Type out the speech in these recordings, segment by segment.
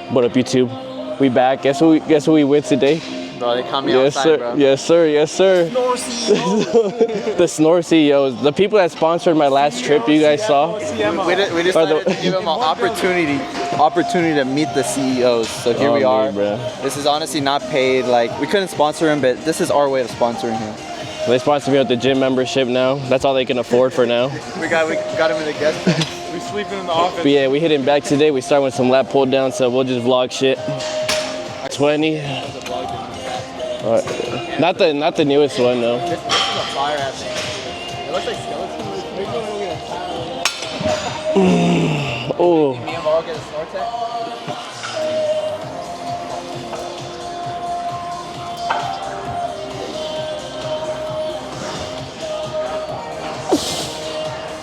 What up, YouTube? We back. Guess who we with today? Bro, they caught me Yes, outside, sir. bro. Yes, sir. Yes, sir. Snore CEO. The Snore CEOs, the people that sponsored my last trip. You guys saw. We decided to give them an opportunity to meet the CEOs. So here we are. Bro. This is honestly not paid. Like, we couldn't sponsor him, but this is our way of sponsoring him. They sponsor me with the gym membership now. That's all they can afford for now. We got him in the guest bed. We sleeping in the office. But yeah, we hitting back today. We start with some lat pull down, so we'll just vlog shit. 20. Not the newest one, though. This is a fire ass thing. It looks like skeleton. Oh. Me and Val get a snore tech.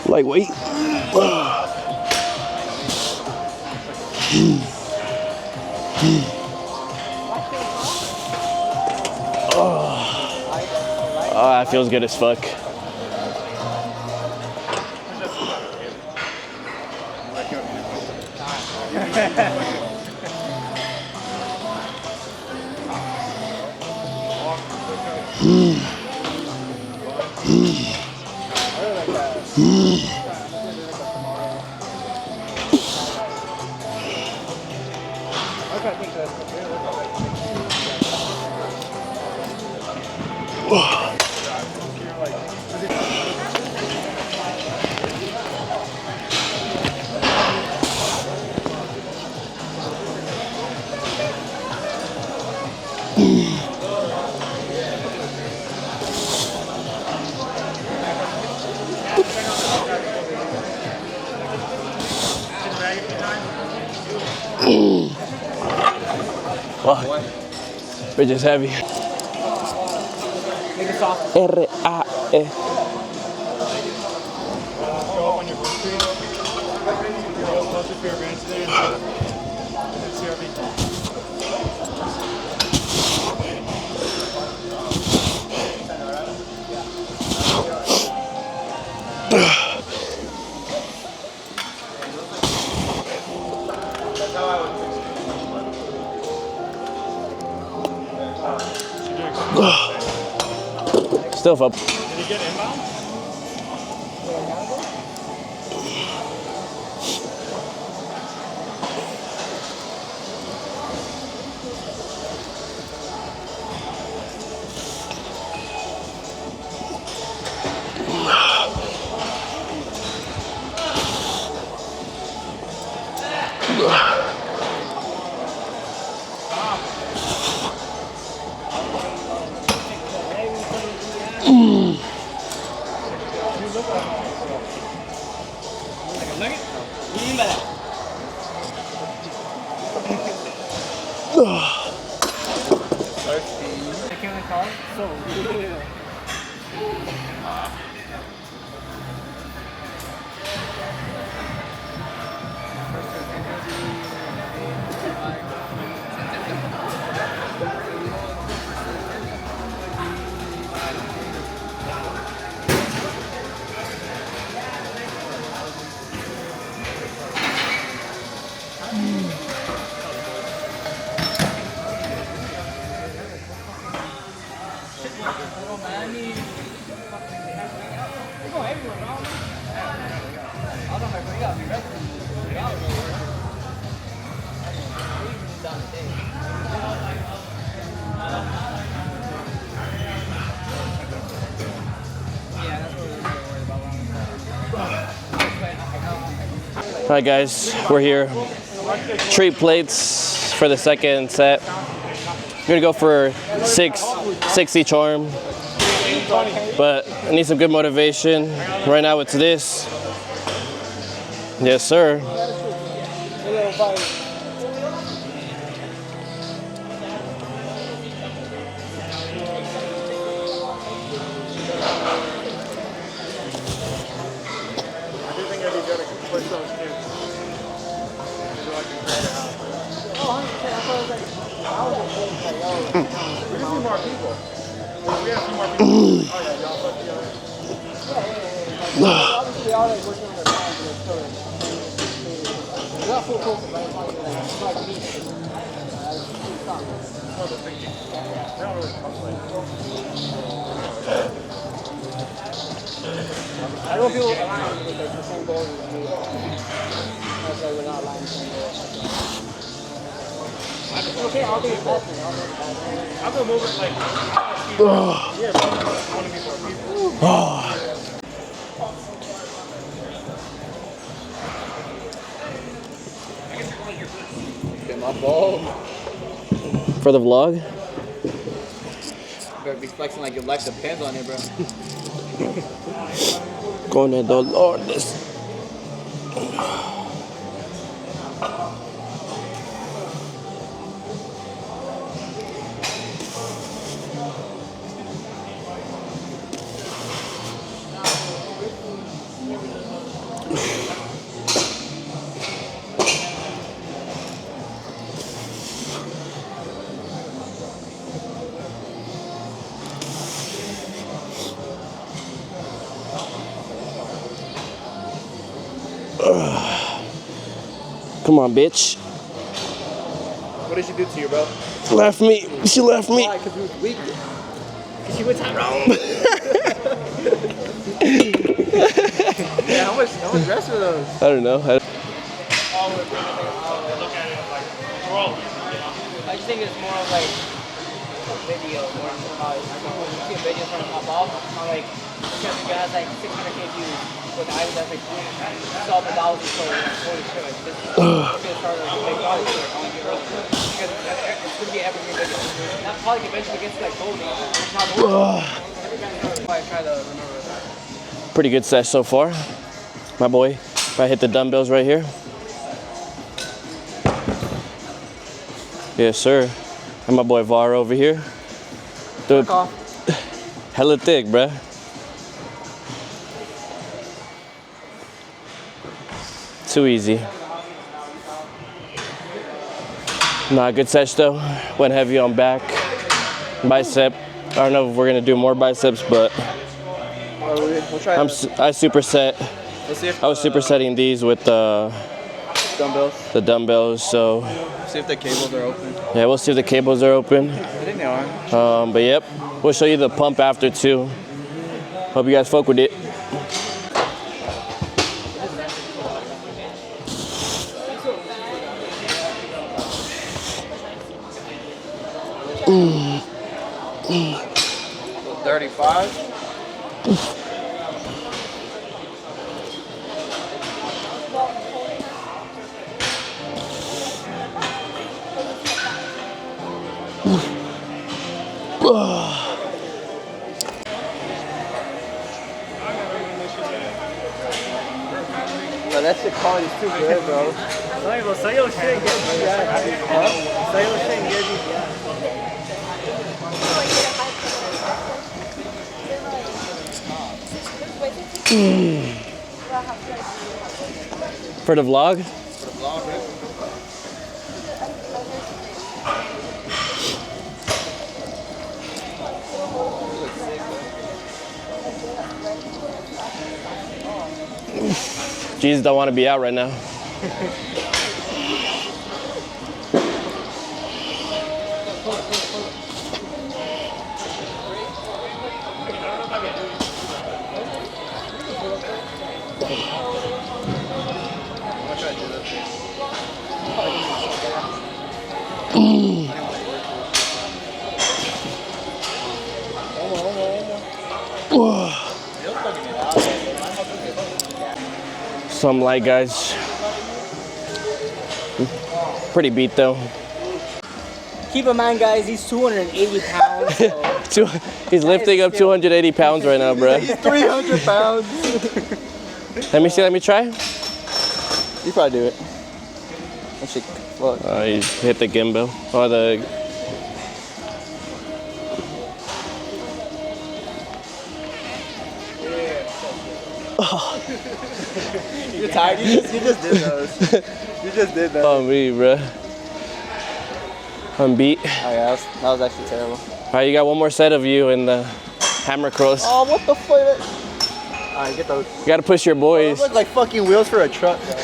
Lightweight. Oh, that feels good as fuck. Fuck. Bitch is heavy. R-A-E. Still up. Did he get inbound? Alright guys, we're here. Treat plates for the second set. I'm gonna go for six each arm. But I need some good motivation. Right now it's this. Yes, sir. I don't feel aligned with the same goal as me. That's why we're not aligned. Okay, I'll do your best. I'm gonna move it like. Yeah, but I want to be more people. Get my ball. For the vlog. Better be flexing like your life depends on it, bro. Con el Dolores. Come on, bitch. What did she do to you, bro? Left me. She left me. Why? Because you was weak. She went Tyrone. Yeah, how much rest are those? I don't know. Look at it like we're all. I just think it's more of like a video, more about when you see a video trying to pop off, I'm like, because the guy has like 600K views, with the item that's like sub $1,000, so like, holy shit, like this is gonna start like a big body like on your own. Because it's gonna be an evergreen video. That probably eventually gets like gold, it's not gold. I try to remember that. Pretty good sesh so far. My boy, if I hit the dumbbells right here. Yes, sir. And my boy Var over here. Dude, hella thick, bruh. Too easy. Nah, good sesh though. Went heavy on back, bicep. I don't know if we're gonna do more biceps, but We'll try I superset. Let's see if I was supersetting these with dumbbells. the dumbbells, so See if the cables are open. yeah, we'll see if the cables are open. I think they are. But yep, we'll show you the pump after too. Hope you guys fuck with it. Mm. 35. Bro, that shit quality's too good, bro. Say your shit and get me back. Say your shit and get me back. For the vlog? For the vlog, right? Jesus don't want to be out right now. Some light guys. Pretty beat though. Keep in mind, guys, he's 280 pounds. So He's lifting up 280 pounds right now, bro. He's 300 pounds. Let me see, let me try. You probably do it. That shit, fuck. Oh, he hit the gimbal. Or the... You're tired? You just did those. You just did those. Oh, me, bro. I'm beat. Oh yeah, that was actually terrible. All right, you got one more set of you in the hammer curls. Oh, what the fuck? Alright, get those. You gotta push your boys. Those look like fucking wheels for a truck, bro.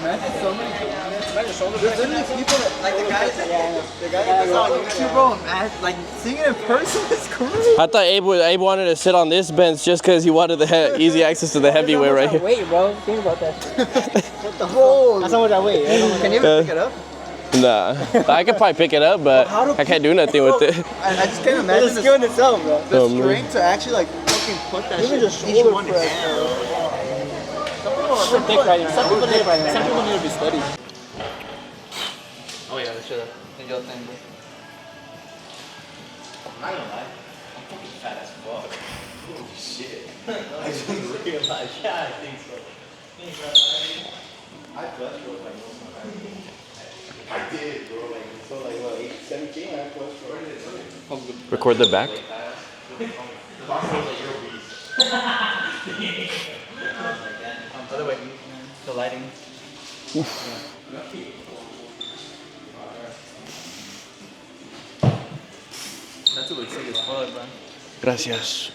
Imagine so many people. There's literally people that, like the guy that's on YouTube, bro, and like seeing it in person is crazy. I thought Abe wanted to sit on this bench just because he wanted the easy access to the heavyweight right here. Wait, bro. Think about that. What the whole? That's how much I weigh. Can you even pick it up? Nah, I could probably pick it up, but I can't do nothing with it. I just can't imagine It's a skill in itself, bro. the strength to actually like fucking put that shit. just Each shoulder one press, down. Some people need to be studied. Oh yeah, that's true. Think your thing, bro. I'm not gonna lie. I'm fucking fat as fuck. Holy shit. I just realized. Yeah, I think so. I cholesterol like most of my life. I did, bro. Like, so like what, 17? I had cholesterol. Record the back. The doctor was like, you're obese. By the way, the lighting. That looks sick as fuck, man. Gracias.